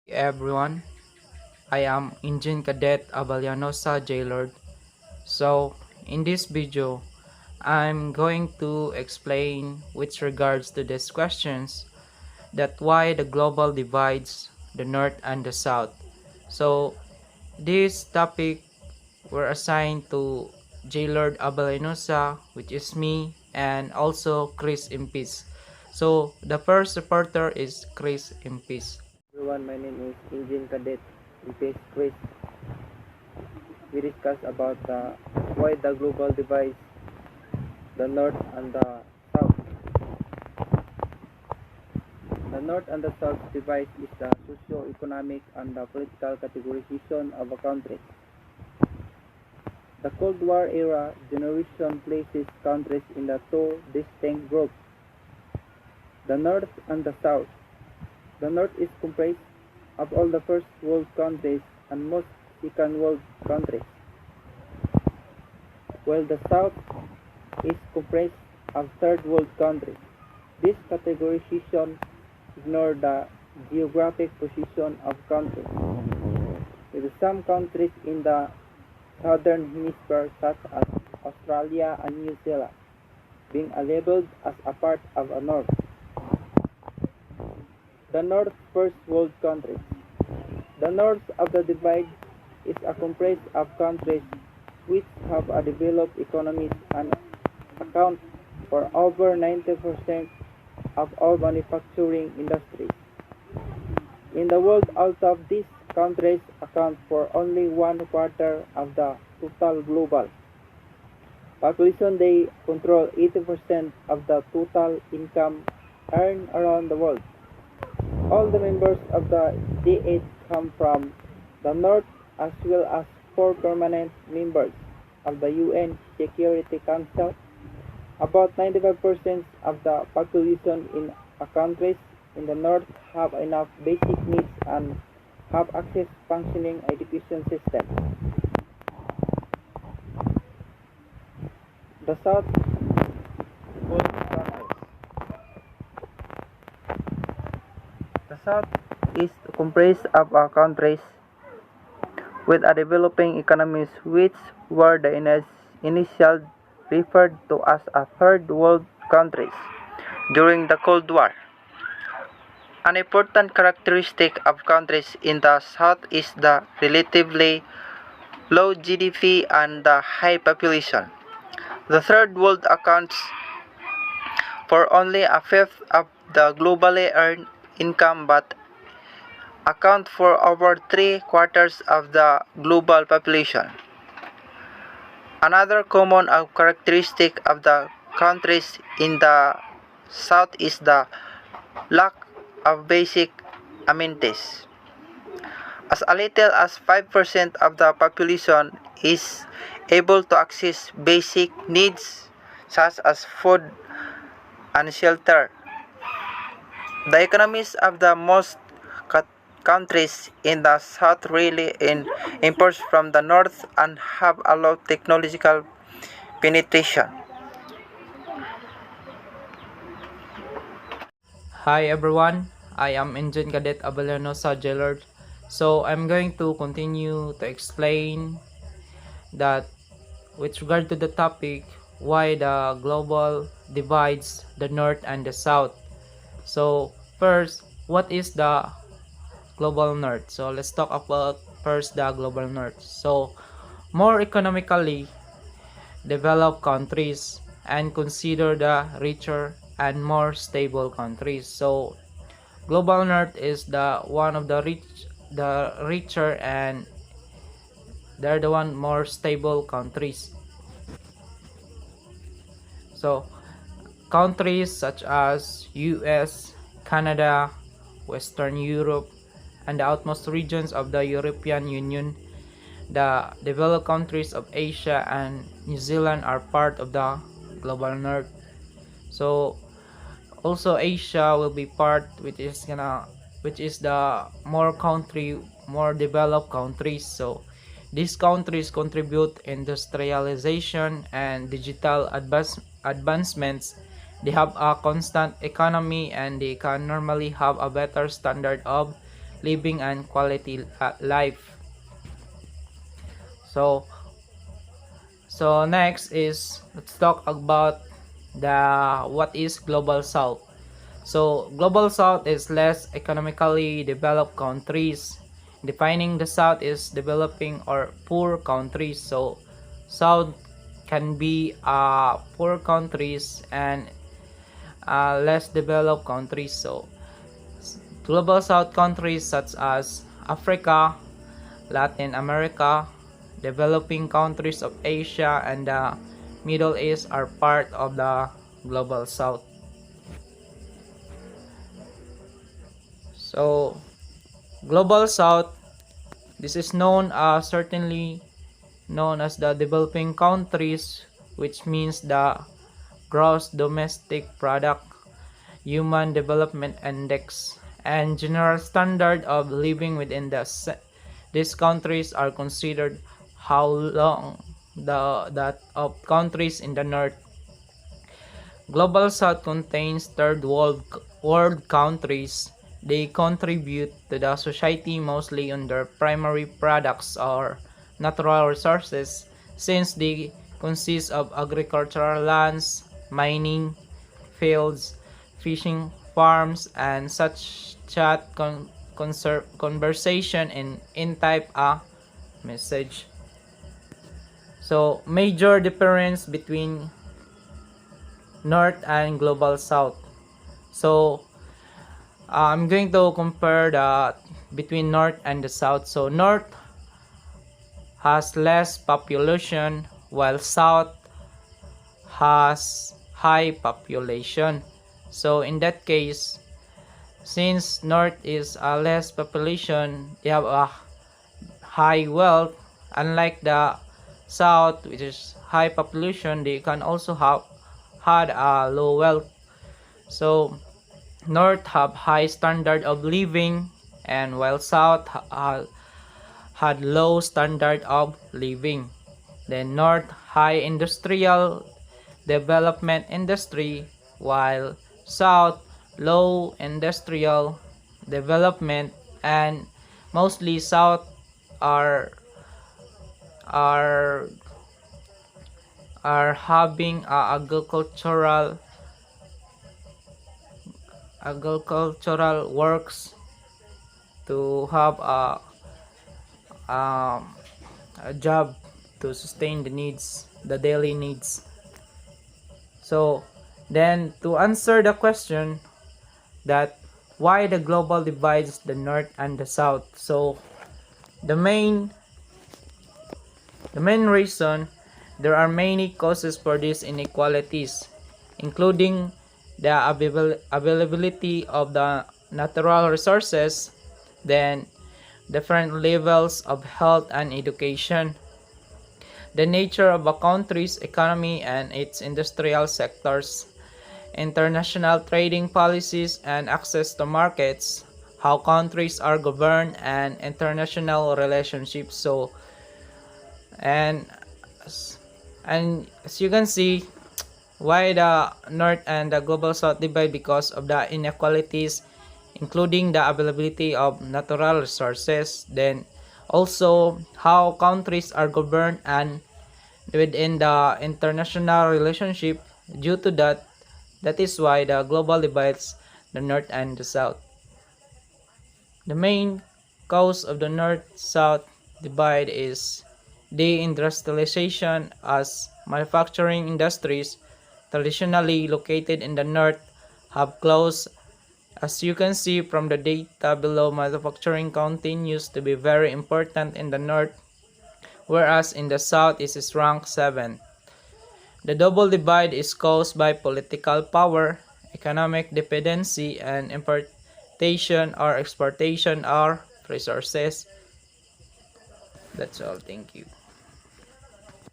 Everyone, I am Engine Cadet Abalianosa Jailord. So, in this video, I'm going to explain with regards to these questions that why the global divides the North and the South. So, this topic were assigned to Jailord Abalianosa, which is me, and also Chris Impis. So, the first reporter is Chris Impis. Everyone, my name is Engine Cadet Chris. We discuss about why the global divides the North and the South. The North and the South divide is the socio-economic and the political categorization of a country. The Cold War era generation places countries in the two distinct groups, the North and the South. The North is comprised of all the first world countries and most second world countries, while the South is comprised of third world countries. This categorization ignores the geographic position of countries, with some countries in the southern hemisphere such as Australia and New Zealand being labeled as a part of a North. The North First World countries. The north of the divide is a comprised of countries which have a developed economies and account for over 90% of all manufacturing industries. In the world, out of these countries account for only one quarter of the total global population. They control 80% of the total income earned around the world. All the members of the D8 come from the North, as well as four permanent members of the UN Security Council. About 95% of the population in a countries in the North have enough basic needs and have access to functioning education system. The South World countries. The South is comprised of countries with a developing economies which were the initial referred to as a third world countries during the Cold War. An important characteristic of countries in the South is the relatively low GDP and the high population. The third world accounts for only a fifth of the globally earned income but account for over three-quarters of the global population. Another common characteristic of the countries in the South is the lack of basic amenities. As little as 5% of the population is able to access basic needs such as food and shelter. The economies of the most countries in the South really imports from the North and have a low technological penetration. Hi everyone, I am Engine Cadet Abelano Jailord. So I'm going to continue to explain that with regard to the topic why the global divides the North and the South. So first, what is the global North? So let's talk about first the global North. So more economically developed countries and consider the richer and more stable countries. So global north is the one of the richer and they're the one more stable countries. So countries such as US, Canada, Western Europe, and the outmost regions of the European Union, the developed countries of Asia and New Zealand are part of the global north. So also Asia will be part, which is the more developed countries. So these countries contribute industrialization and digital advancements. They have a constant economy and they can normally have a better standard of living and quality life. So next is let's talk about the what is global south. So global south is less economically developed countries. Defining the south is developing or poor countries. So south can be poor countries and less developed countries. So global south countries such as Africa, Latin America, developing countries of Asia, and the Middle East are part of the global south. So global south, this is known certainly known as the developing countries, which means the gross domestic product, human development index, and general standard of living within these countries are considered how long that of countries in the north. Global South contains world countries. They contribute to the society mostly on their primary products or natural resources since they consist of agricultural lands, mining, fields, fishing farms, and such chat conversation in type a message. So major difference between North and Global South. So I'm going to compare the between North and the South. So North has less population while South has high population. So in that case, since North is a less population, they have a high wealth. Unlike the South, which is high population, they can also have had a low wealth. So North have high standard of living, and while South had low standard of living. Then North high industrial development industry, while South low industrial development, and mostly South are are are having agricultural works to have um, a job to sustain the daily needs. So then to answer the question that why the global divides the north and the south. So the main reason, there are many causes for these inequalities, including the availability of the natural resources, then different levels of health and education, the nature of a country's economy and its industrial sectors, international trading policies and access to markets, how countries are governed, and international relationships. So and and as you can see, why the north and the global south divide, because of the inequalities, including the availability of natural resources, then also how countries are governed and within the international relationship. Due to that, that is why the global divides the north and the south. The main cause of the north-south divide is deindustrialization, as manufacturing industries traditionally located in the north have closed. As you can see from the data below, manufacturing continues to be very important in the north, whereas in the south it is ranked 7. The double divide is caused by political power, economic dependency, and importation or exportation of resources. That's all. Thank you.